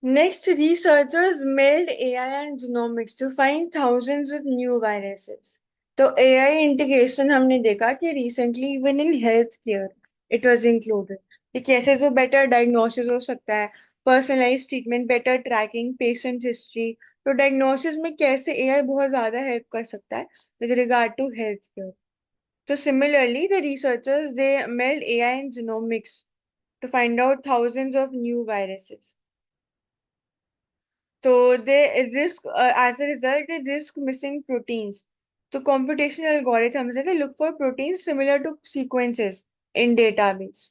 Next, researchers meld AI and genomics to find thousands of new viruses. तो AI integration हमने देखा कि recently even in healthcare it was included. कि कैसे जो better diagnosis हो सकता है, personalized treatment, better tracking, patient history. तो diagnosis में कैसे AI बहुत ज़्यादा help कर सकता है with regard to healthcare. So similarly, the researchers they meld AI and genomics to find out thousands of new viruses. So they risk, as a result, they risk missing proteins. So computational algorithms, they look for proteins similar to sequences in database.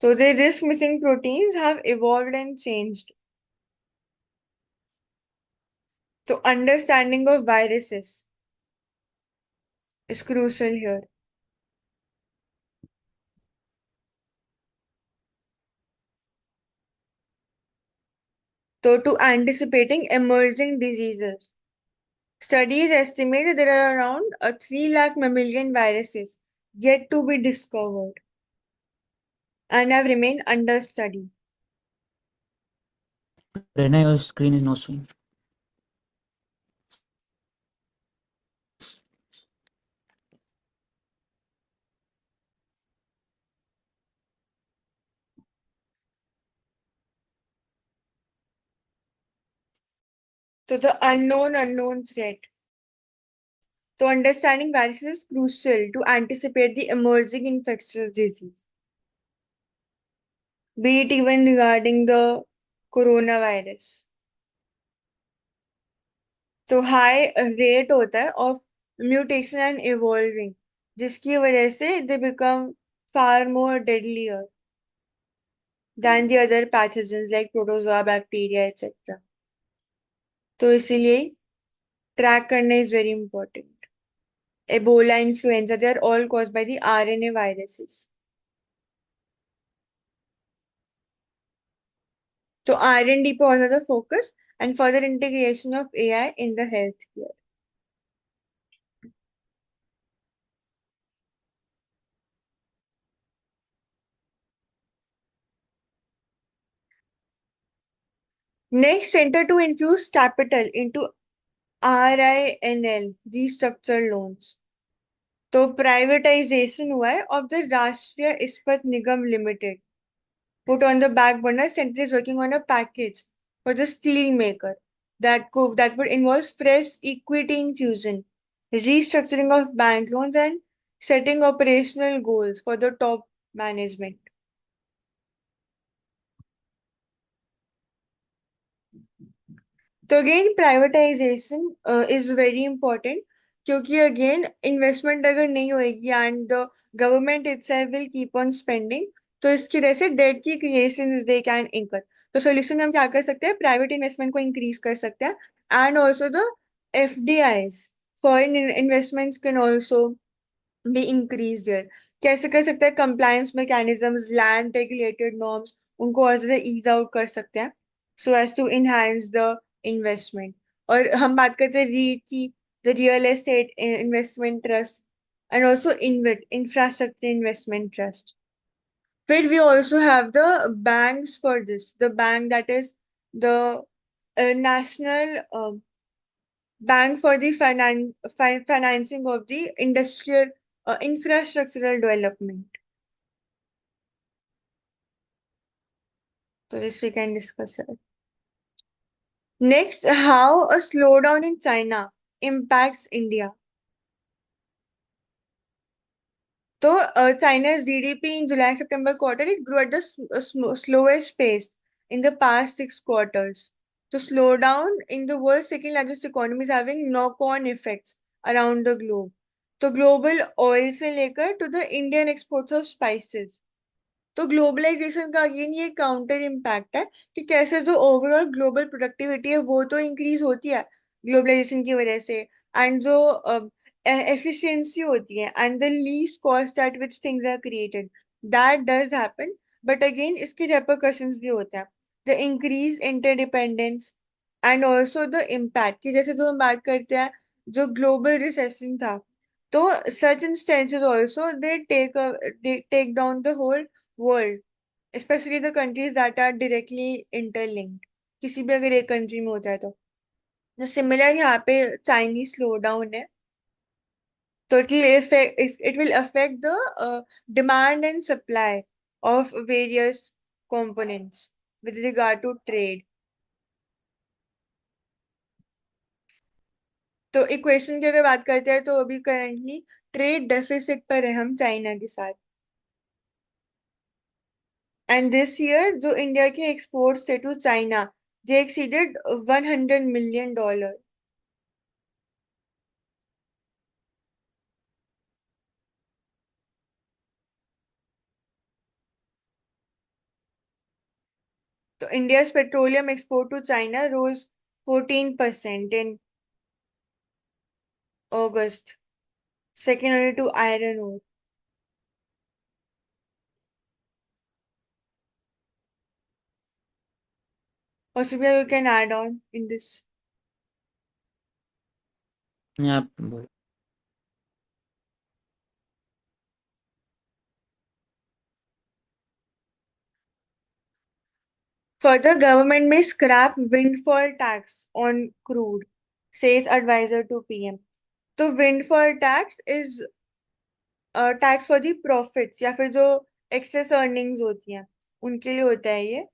So they risk missing proteins have evolved and changed. So understanding of viruses is crucial here. So to anticipating emerging diseases. Studies estimate that there are around 3 lakh mammalian viruses yet to be discovered and have remained under study. Rena, your screen is not showing. So the unknown threat. So understanding viruses is crucial to anticipate the emerging infectious disease, be it even regarding the coronavirus. तो high rate होता है of mutation and evolving, जिसकी वजह से they become far more deadlier than the other pathogens like protozoa, bacteria, etc. तो इसीलिए track करना is very important. Ebola, influenza, they are all caused by the RNA viruses. So R&D पे was the focus and further integration of AI in the healthcare. Next, center to infuse capital into RINL, restructured loans. तो privatization हुआ है of the राष्ट्रीय इस्पात निगम limited. Put on the back burner, center is working on a package for the steel maker that would involve fresh equity infusion, restructuring of bank loans, and setting operational goals for the top management. तो again privatisation is very important क्योंकि again investment अगर नहीं होएगी and the government itself will keep on spending तो इसकी वजह से date की क्रिएशन दे कैन इंकर. तो सोल्यूशन में हम क्या कर सकते हैं, प्राइवेट इन्वेस्टमेंट को इंक्रीज कर सकते हैं and also the FDIs foreign investments can also be increase there. कैसे कर सकते हैं, compliance mechanisms, land regulated norms, उनको और ज्यादा ईज आउट कर सकते हैं so as to enhance the investment. और हम बात करते हैं रीट की, the real estate investment trust and also InvIT infrastructure investment trust. फिर we also have the banks for this, the bank that is the national bank for the financing of the industrial infrastructural development. So this we can discuss here. Next, how a slowdown in China impacts India. So China's GDP in July-September quarter, it grew at the slowest pace in the past 6 quarters. The slowdown in the world's second largest economy is having knock-on effects around the globe. तो global oil से लेकर to the Indian exports of spices. तो globalisation का again ये counter impact है कि कैसे जो ओवरऑल ग्लोबल प्रोडक्टिविटी है वो तो इंक्रीज होती है ग्लोबलाइजेशन की वजह से एंड जो एफिशिएंसी होती है and the least cost at which things are created that does happen. But again इसके रेपरकशंस भी होते हैं, the increase interdependence and also the impact की जैसे जो हम बात करते हैं जो ग्लोबल रिसेशन था तो such instances also they take down the whole world, especially the countries that are directly interlinked. किसी भी अगर एक कंट्री में होता है तो सिमिलर यहाँ पे चाइनीज स्लो डाउन है। तो it will affect the demand and supply of various components with regard to trade. तो इक्वेशन की अगर बात करते हैं तो अभी करंटली ट्रेड डेफिसिट पर है हम चाइना के साथ। एंड दिस ईयर जो इंडिया के एक्सपोर्ट्स थे to China, they exceeded $100 million। तो India's petroleum export to China rose 14% in August, second only to iron ore. Possibly you can add on in this. Yeah, बोलो। Further, government may scrap windfall tax on crude, says advisor to PM. तो windfall tax is tax for the profits या फिर जो excess earnings होती हैं उनके लिए होता है ये।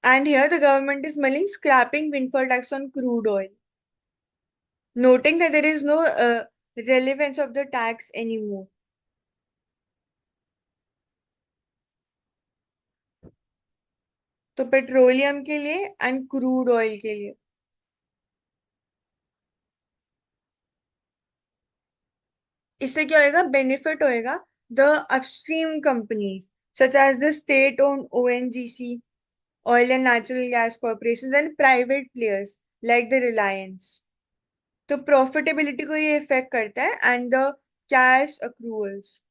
And here the government is mulling scrapping windfall tax on crude oil, noting that there is no relevance of the tax anymore. तो पेट्रोलियम के लिए एंड क्रूड ऑयल के लिए इससे क्या होएगा, बेनिफिट होएगा the upstream companies such as the state own ONGC, oil and natural gas corporations and private players like the Reliance। तो प्रॉफिटेबिलिटी को ये इफेक्ट करता है एंड द कैश अक्रूवल्स।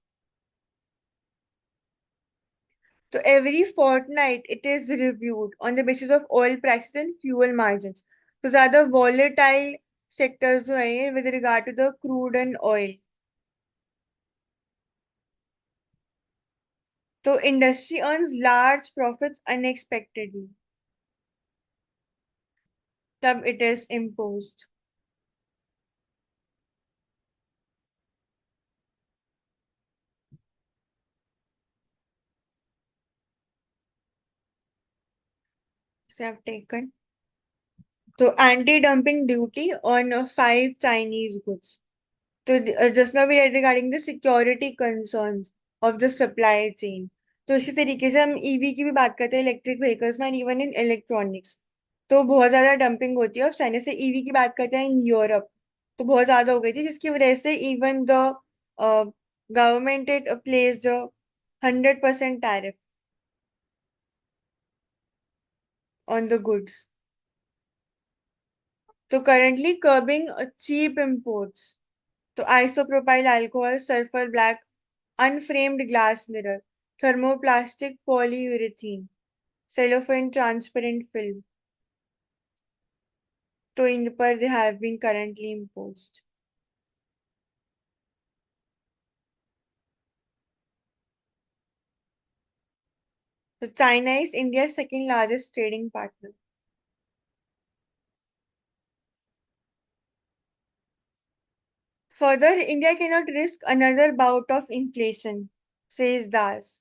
तो every fortnight it is reviewed on the basis of oil prices and fuel margins. तो ज्यादा volatile sectors जो है ये with regard to the crude and oil. तो industry earns large profits unexpectedly, तब it is imposed. से have taken तो anti dumping duty on 5 Chinese goods। तो just now we read regarding the security concerns of the supply chain। तो इसी तरीके से हम ईवी की भी बात करते हैं, इलेक्ट्रिक व्हीकल्स में, इवन इन इलेक्ट्रॉनिक्स। तो बहुत ज्यादा डंपिंग होती है और चाइना से। ईवी की बात करते हैं इन यूरोप, तो बहुत ज्यादा हो गई थी जिसकी वजह से even the government it placed 100% tariff on the goods. तो करंटली कर्बिंग चीप imports। तो isopropyl alcohol, sulphur black, unframed glass mirror, thermoplastic polyurethane, cellophane transparent film, तो इन पर they have been currently imposed. तो China is India second largest trading partner. Further, India cannot risk another bout of inflation, says Das.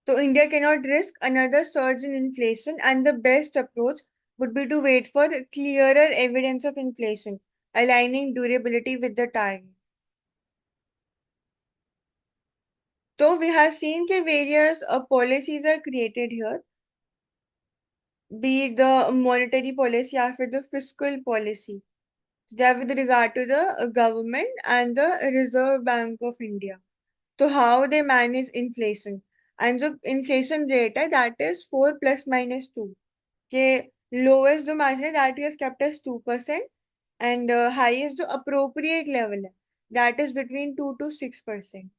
So India cannot risk another surge in inflation, and the best approach would be to wait for clearer evidence of inflation, aligning durability with the target. So we have seen that various policies are created here, be it the monetary policy or the fiscal policy, that with regard to the government and the Reserve Bank of India. So how they manage inflation, and the inflation rate that is 4 plus minus 2, के lowest जो margin है that we have kept as 2%, and highest जो appropriate level है that is between 2 to 6%।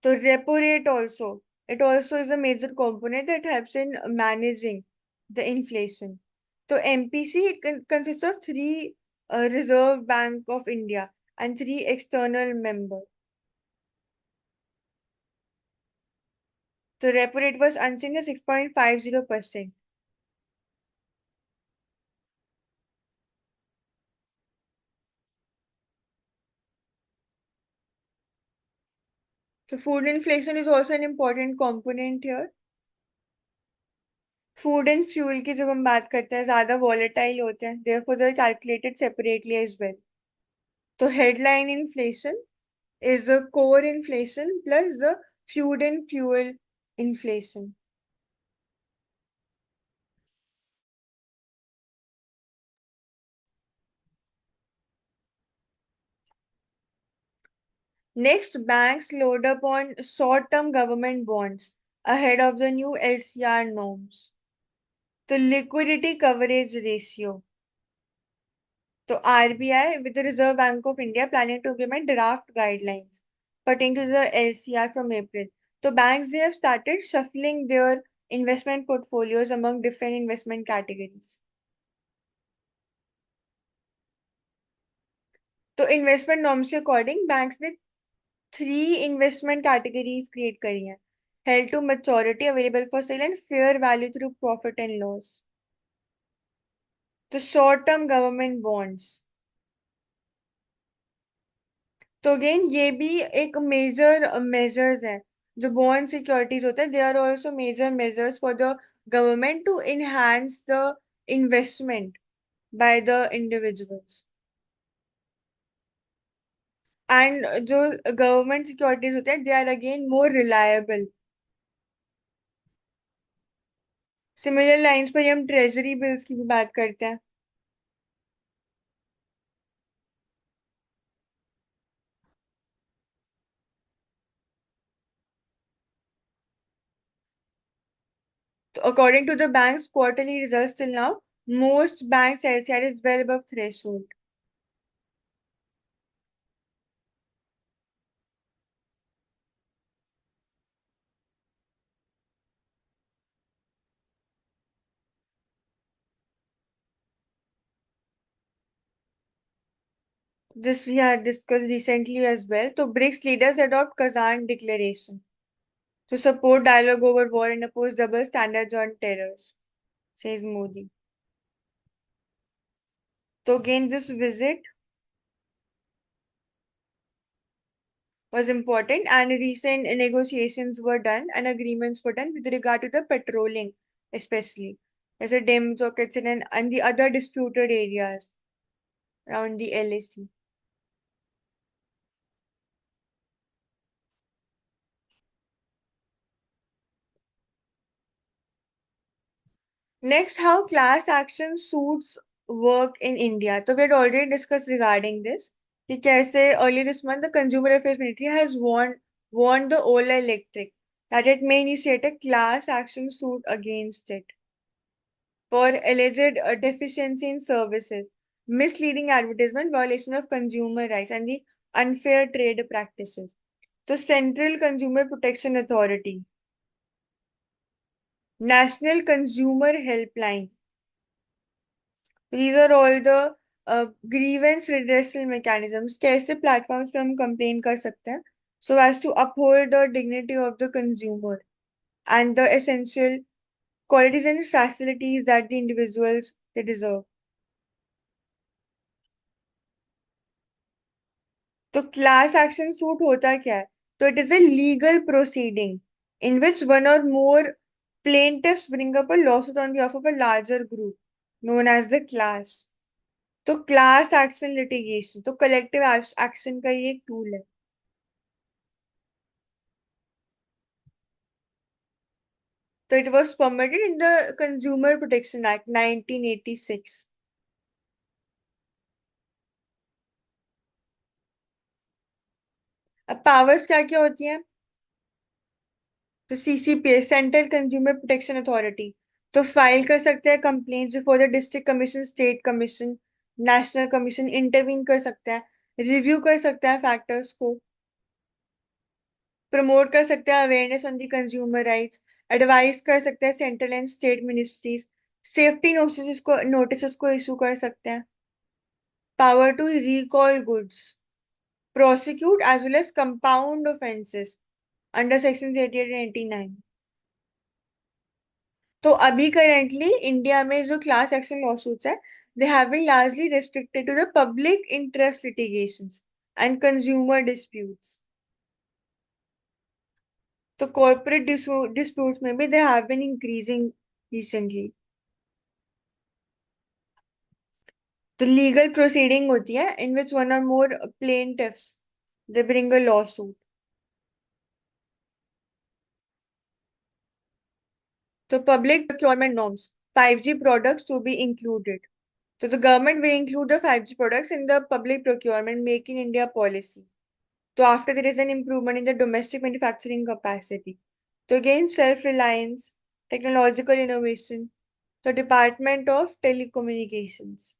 तो repo rate also, it also is a major component that helps in managing the inflation। तो MPC it consists of three Reserve Bank of India and three external members। तो repo rate was unchanged at 6.50%. So food inflation is also an important component here. Food and fuel की जब हम बात करते हैं ज्यादा volatile होते हैं, therefore they are calculated separately as well. तो headline inflation is the core inflation plus the food and fuel inflation. Next, banks load up on short-term government bonds ahead of the new LCR norms. The liquidity coverage ratio. So RBI with the Reserve Bank of India planning to implement draft guidelines pertaining to the LCR from April. So banks they have started shuffling their investment portfolios among different investment categories. तो investment norms के according banks ने three investment categories create करी हैं: held to maturity, available for sale and fair value through profit and loss. तो short term government bonds, तो again ये भी एक मेजर मेजर्स है. जो बॉन्ड सिक्योरिटीज होते हैं they are also major measures for the government to enhance the investment by the individuals. And जो गवर्नमेंट सिक्योरिटीज होते हैं they are again more reliable. Similar lines पर हम ट्रेजरी बिल्स की भी बात करते हैं. So according to the bank's quarterly results till now, most banks' LCR is well above threshold. This we had discussed recently as well. So BRICS leaders adopt Kazan Declaration to support dialogue over war and oppose double standards on terrors, says Modi. So again, this visit was important and recent negotiations were done and agreements were done with regard to the patrolling, especially as a DEM sockets and the other disputed areas around the LAC. Next, how class action suits work in India. So we had already discussed regarding this. कि कैसे earlier this month the Consumer Affairs Ministry has warned the Ola Electric that it may initiate a class action suit against it for alleged deficiency in services, misleading advertisement, violation of consumer rights, and the unfair trade practices. The Central Consumer Protection Authority, National Consumer Helpline. These are all the grievance redressal mechanisms. कैसे platforms पे हम complain कर सकते हैं so as to uphold the dignity of the consumer and the essential qualities and facilities that the individuals they deserve. तो class action suit होता क्या है? तो it is a legal proceeding in which one or more plaintiffs bring up a lawsuit on behalf of a larger group known as the class. तो class action litigation तो collective action का ही एक tool है. So it was permitted in the Consumer Protection Act 1986. अब powers क्या क्या होती हैं? तो CCPA central consumer protection authority तो फाइल कर सकते हैं complaint before the district commission, state commission, national commission. Intervene कर सकता है, रिव्यू कर सकता है फैक्टर्स को, प्रमोट कर सकता है awareness on the consumer rights, advise कर सकता है central and state ministries, safety notice को इशू कर सकते हैं, power to recall goods, prosecute as well as compound offenses under sections 88 and 89. तो अभी करेंटली इंडिया में जो क्लास एक्शन लॉसूट्स है, they have been largely restricted to the public interest litigations and consumer disputes. तो corporate disputes में भी they have been increasing recently. तो legal proceeding होती है in which one or more plaintiffs they bring a lawsuit. तो public procurement norms, 5G products to be included. So the government will include the 5G products in the public procurement Make in India policy. So after there is an improvement in the domestic manufacturing capacity. So again, self-reliance, technological innovation, the Department of Telecommunications.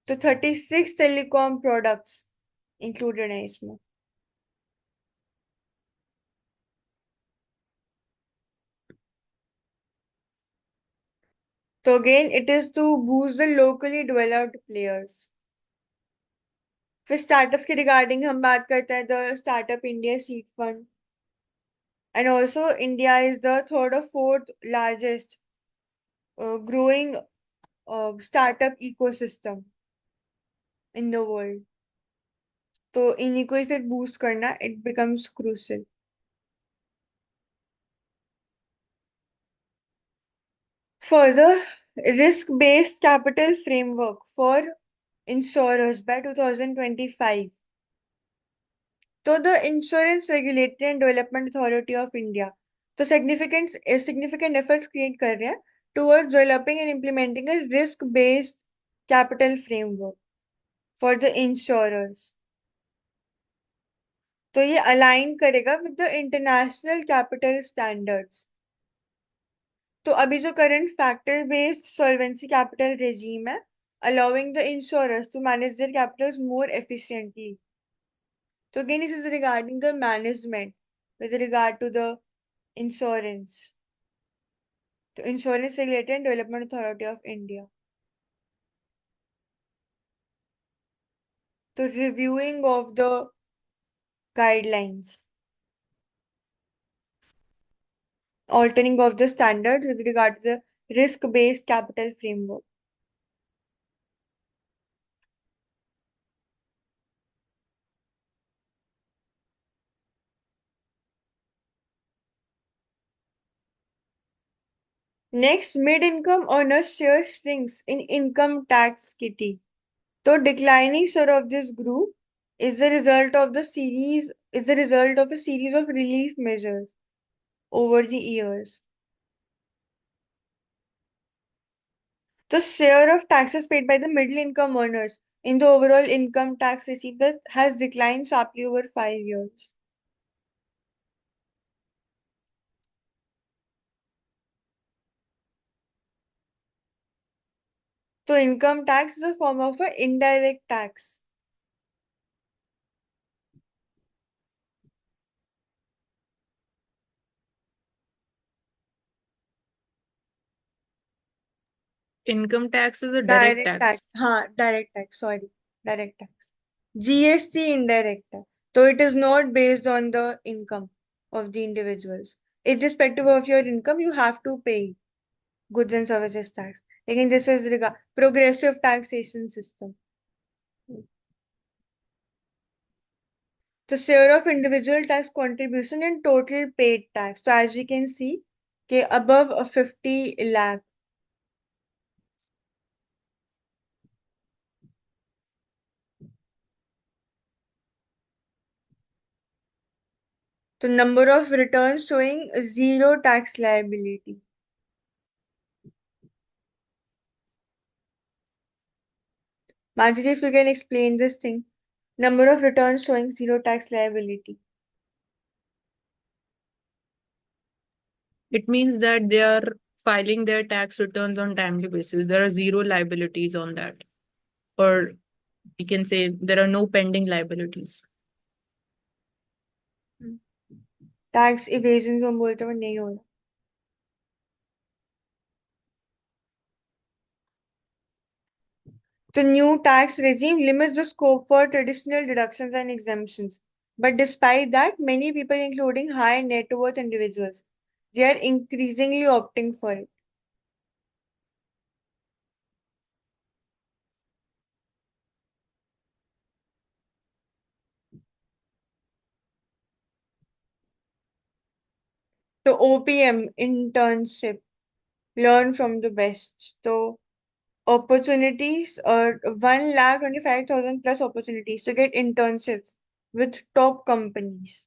तो 36 telecom products included हैं इसमें. तो again, it is to boost the locally developed players. फिर startups के regarding हम बात करते हैं, the startup India seed fund. And also, India is the third or fourth largest growing startup ecosystem in the world. तो इन्हीं को ही फिर बूस्ट करना it becomes crucial. Further, risk-based capital framework for insurers by 2025. तो the Insurance Regulatory and Development Authority of India तो significant efforts create कर रहे हैं towards developing and implementing a risk-based capital framework for the insurers. तो ये align करेगा with the international capital standards. तो अभी जो current factor based solvency capital regime है, allowing the insurers to manage their capitals more efficiently. So again, this is regarding the management with regard to the insurance. The Insurance Regulatory and Development Authority of India. The reviewing of the guidelines, altering of the standards with regard to the risk-based capital framework. Next, mid-income earners share shrinks in income tax kitty. The declining share of this group is the result of a series of relief measures over the years. The share of taxes paid by the middle income earners in the overall income tax received has declined sharply over 5 years. So income tax is a form of an indirect tax. Income tax is a direct Direct tax. tax. हाँ, direct tax. Sorry, direct tax. GST indirect tax. So it is not based on the income of the individuals. Irrespective of your income, you have to pay goods and services tax. Again, this is progressive taxation system. The share of individual tax contribution and total paid tax. So as we can see, okay, above a 50 lakh. The number of returns showing zero tax liability. Manjit, if you can explain this thing. Number of returns showing zero tax liability. It means that they are filing their tax returns on timely basis. There are zero liabilities on that. Or we can say there are no pending liabilities. Tax evasion जो हम बोलते हैं वो नहीं हो रहा. The new tax regime limits the scope for traditional deductions and exemptions. But despite that, many people, including high net worth individuals, they are increasingly opting for it. So OPM, internship, learn from the best. So opportunities, 1,25,000 plus opportunities to get internships with top companies.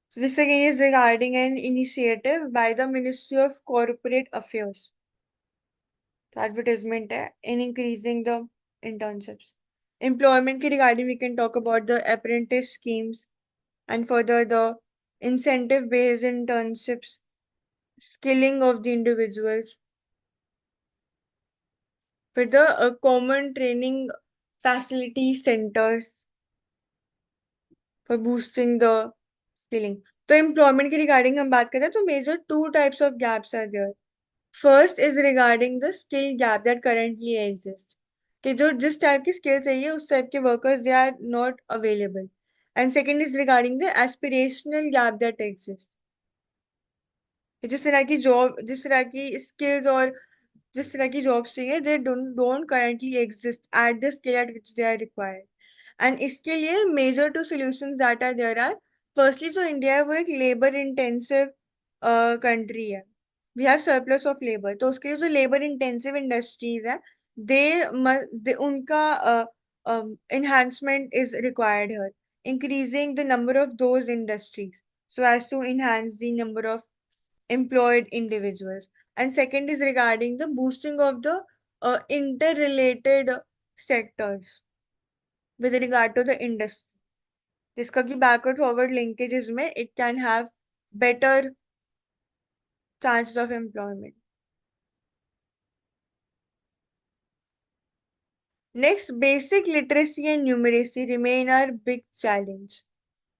So this again is regarding an initiative by the Ministry of Corporate Affairs. तो advertisement है in increasing the internships. Employment के regarding we can talk about the apprentice schemes and further the incentive based internships, skilling of the individuals, for the common training facility centers for boosting the skilling. तो employment के regarding हम बात करें तो major two types of gaps are there. First is regarding the skill gap that currently exists. कि जो जिस type की स्किल चाहिए उस टाइप के workers they are not available. And second is regarding the aspirational gap that exist. जिस तरह की स्किल्स और जिस तरह की जॉब्स चाहिए they don't currently exist at the skill at which they are required. And इसके लिए major two solutions that are there are, firstly जो इंडिया है वो एक लेबर इंटेंसिव कंट्री है. We have surplus of labour. तो उसके लिए जो लेबर इंटेंसिव इंडस्ट्रीज है उनका enhancement is required here, increasing the number of those industries so as to enhance the number of employed individuals. And second is regarding the boosting of the interrelated sectors with regard to the industry. जिसका कि backward forward linkages में it can have better chances of employment. Next, basic literacy and numeracy remain our big challenge.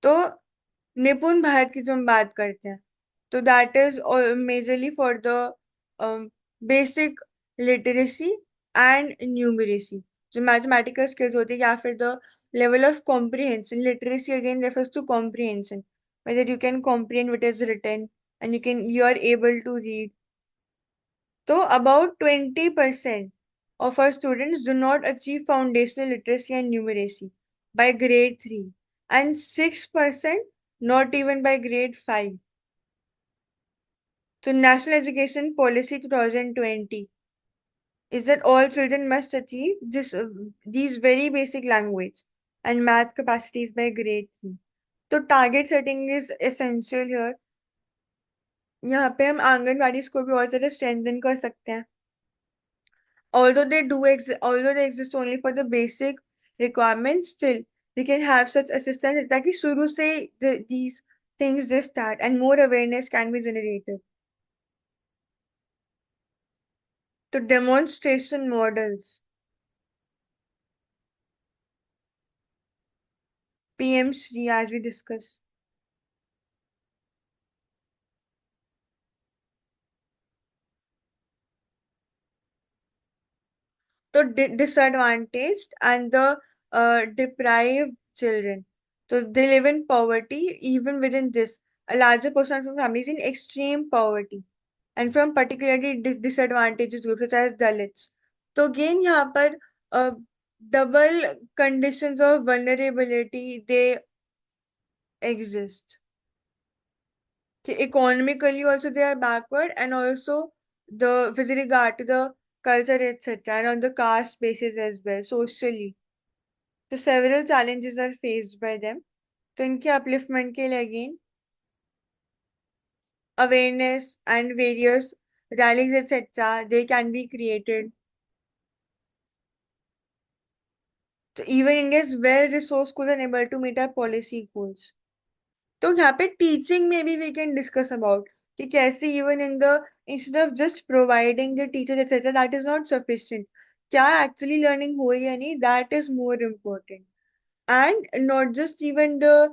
तो निपुण भारत की जो हम बात करते हैं तो that is majorly for the basic literacy and numeracy, जो मैथमेटिकल स्किल्स होती है, या फिर the level of comprehension. Literacy again refers to comprehension, whether you can comprehend what is written and you are able to read. So about 20% of our students do not achieve foundational literacy and numeracy by grade 3, and 6% not even by grade 5. So National Education Policy 2020 is that all children must achieve these very basic language and math capacities by grade 3. तो target setting is essential here. यहाँ पे हम आंगनवाड़ी को भी और ज़्यादा strengthen कर सकते हैं. Although they exist only for the basic requirements, still we can have such assistance that shuru se these things just start and more awareness can be generated. To demonstration models, PM Shri, as we discussed. The disadvantaged and the deprived children. So they live in poverty. Even within this, a larger portion of families in extreme poverty, and from particularly disadvantaged groups such as Dalits. So again, यहाँ पर double conditions of vulnerability they exist. Economically also they are backward, and also with regard to the culture etc., and on the caste basis as well, socially. So several challenges are faced by them. तो इनके upliftment के लिए again awareness and various rallies etc. they can be created. So even India is well resourced schools and able to meet our policy goals. तो यहाँ पे teaching में भी we can discuss about कि कैसे even in the instead of just providing the teachers etc., that is not sufficient. क्या actually learning हो या नहीं, that is more important. And not just even the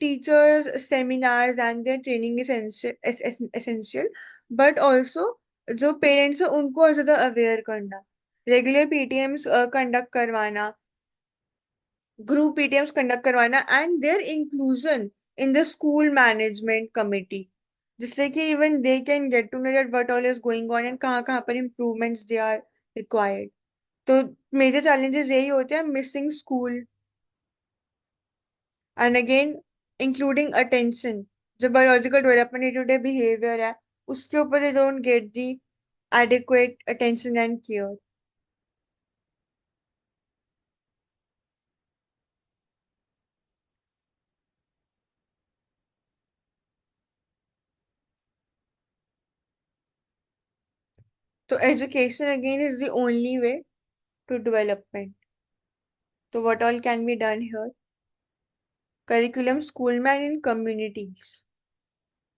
teachers seminars and their training is essential, but also जो parents है उनको और ज़्यादा aware करना, regular PTMs conduct करवाना, group PTMs conduct करवाना and their inclusion in the school management committee, जिससे कि even they can get to know that what all is going on and कहाँ कहाँ पर improvements they are required. तो major challenges यही होते हैं, missing school and again including attention. जो biological development day to day behavior है उसके ऊपर they don't get the adequate attention and care. So education again is the only way to development. So what all can be done here? Curriculum, school and in communities.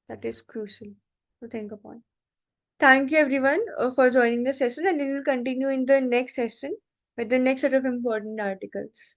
That is crucial to think upon. Thank you everyone for joining the session, and we will continue in the next session with the next set of important articles.